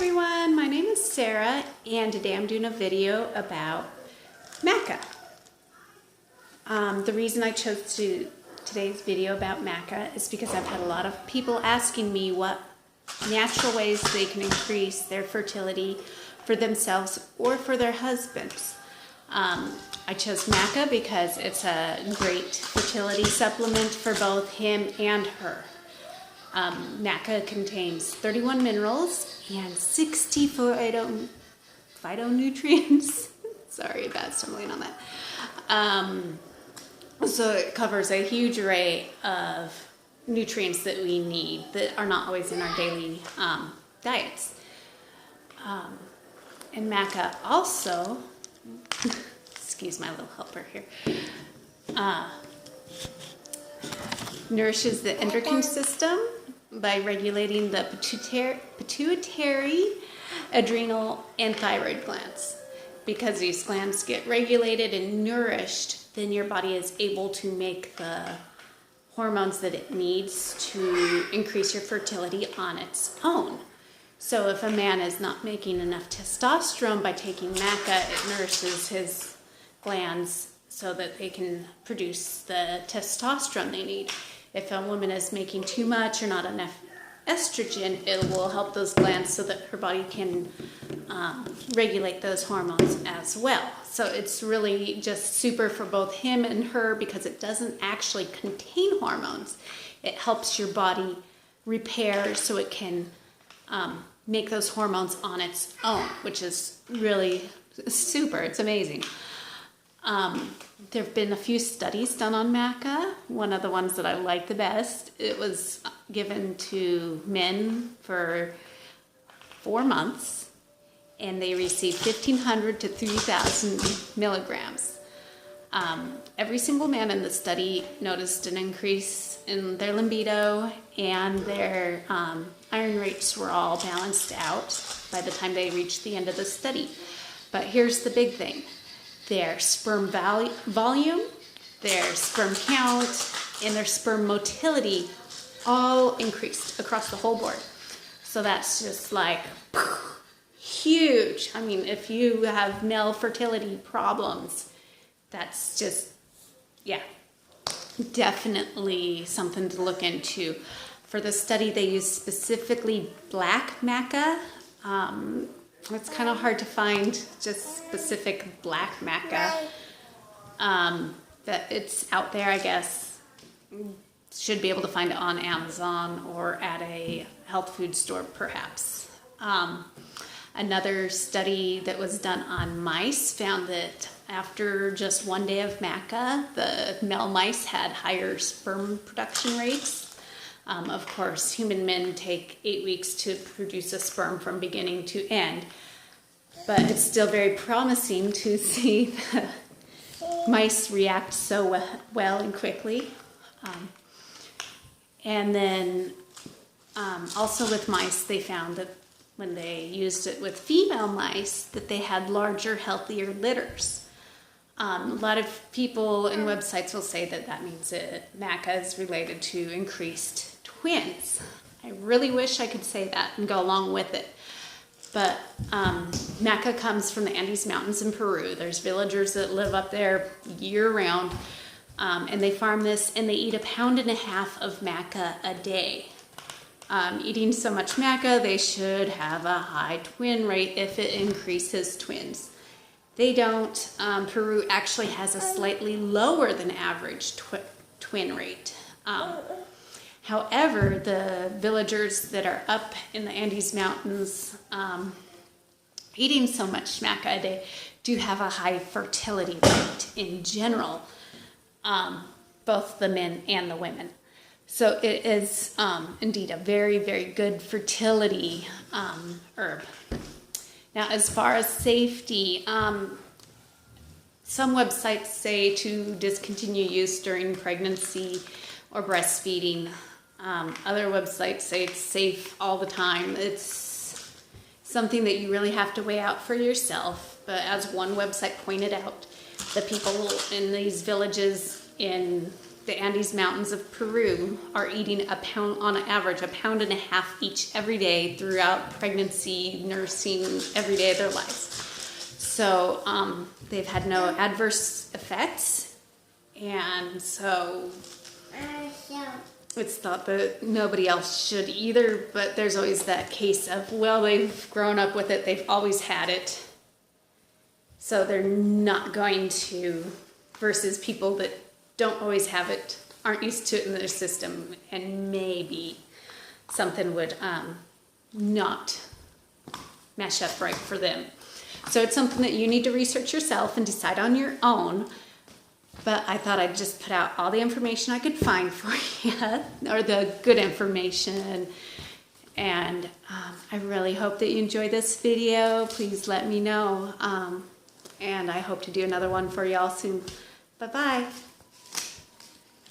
everyone, my name is Sarah and today I'm doing a video about Maca. The reason I chose today's video about Maca is because I've had a lot of people asking me what natural ways they can increase their fertility for themselves or for their husbands. I chose Maca because it's a great fertility supplement for both him and her. Maca contains 31 minerals and 60 phytonutrients. Sorry about stumbling on that. So it covers a huge array of nutrients that we need that are not always in our daily diets. And Maca also, excuse my little helper here, nourishes the endocrine system by regulating the pituitary, adrenal, and thyroid glands. Because these glands get regulated and nourished, then your body is able to make the hormones that it needs to increase your fertility on its own. So if a man is not making enough testosterone by taking Maca, it nourishes his glands so that they can produce the testosterone they need. If a woman is making too much or not enough estrogen, it will help those glands so that her body can regulate those hormones as well. So it's really just super for both him and her because it doesn't actually contain hormones. It helps your body repair so it can make those hormones on its own, which is really super. It's amazing. There have been a few studies done on Maca. One of the ones that I like the best, it was given to men for 4 months, and they received 1,500 to 3,000 milligrams. Every single man in the study noticed an increase in their libido, and their iron rates were all balanced out by the time they reached the end of the study. But here's the big thing. Their sperm volume, their sperm count, and their sperm motility all increased across the whole board. So that's just like huge. I mean, if you have male fertility problems, that's just, yeah, definitely something to look into. For the study, they used specifically black Maca. It's kind of hard to find just specific black Maca. That it's out there, I guess. Should be able to find it on Amazon or at a health food store, perhaps. Another study that was done on mice found that after just 1 day of Maca, the male mice had higher sperm production rates. Of course, human men take 8 weeks to produce a sperm from beginning to end, but it's still very promising to see the mice react so well and quickly. And then also with mice, they found that when they used it with female mice, that they had larger, healthier litters. A lot of people and websites will say that that means that Maca is related to increased twins. I really wish I could say that and go along with it. But Maca comes from the Andes Mountains in Peru. There's villagers that live up there year-round, and they farm this, and they eat 1.5 pounds of Maca a day. Eating so much Maca, they should have a high twin rate if it increases twins. They don't. Peru actually has a slightly lower than average twin rate. However, the villagers that are up in the Andes Mountains eating so much Maca a day do have a high fertility rate in general, both the men and the women. So it is indeed a very, very good fertility herb. Now, as far as safety, some websites say to discontinue use during pregnancy or breastfeeding. Other websites say it's safe all the time. It's something that you really have to weigh out for yourself. But as one website pointed out, the people in these villages in the Andes Mountains of Peru are eating a pound, on average, 1.5 pounds each every day throughout pregnancy, nursing, every day of their lives. So they've had no adverse effects, and so it's thought that nobody else should either, but there's always that case of, well, they've grown up with it, they've always had it, so they're not going to, versus people that don't always have it, aren't used to it in their system, and maybe something would not mesh up right for them. So it's something that you need to research yourself and decide on your own. But I thought I'd just put out all the information I could find for you, or the good information. And I really hope that you enjoyed this video. Please let me know. And I hope to do another one for y'all soon. Bye-bye.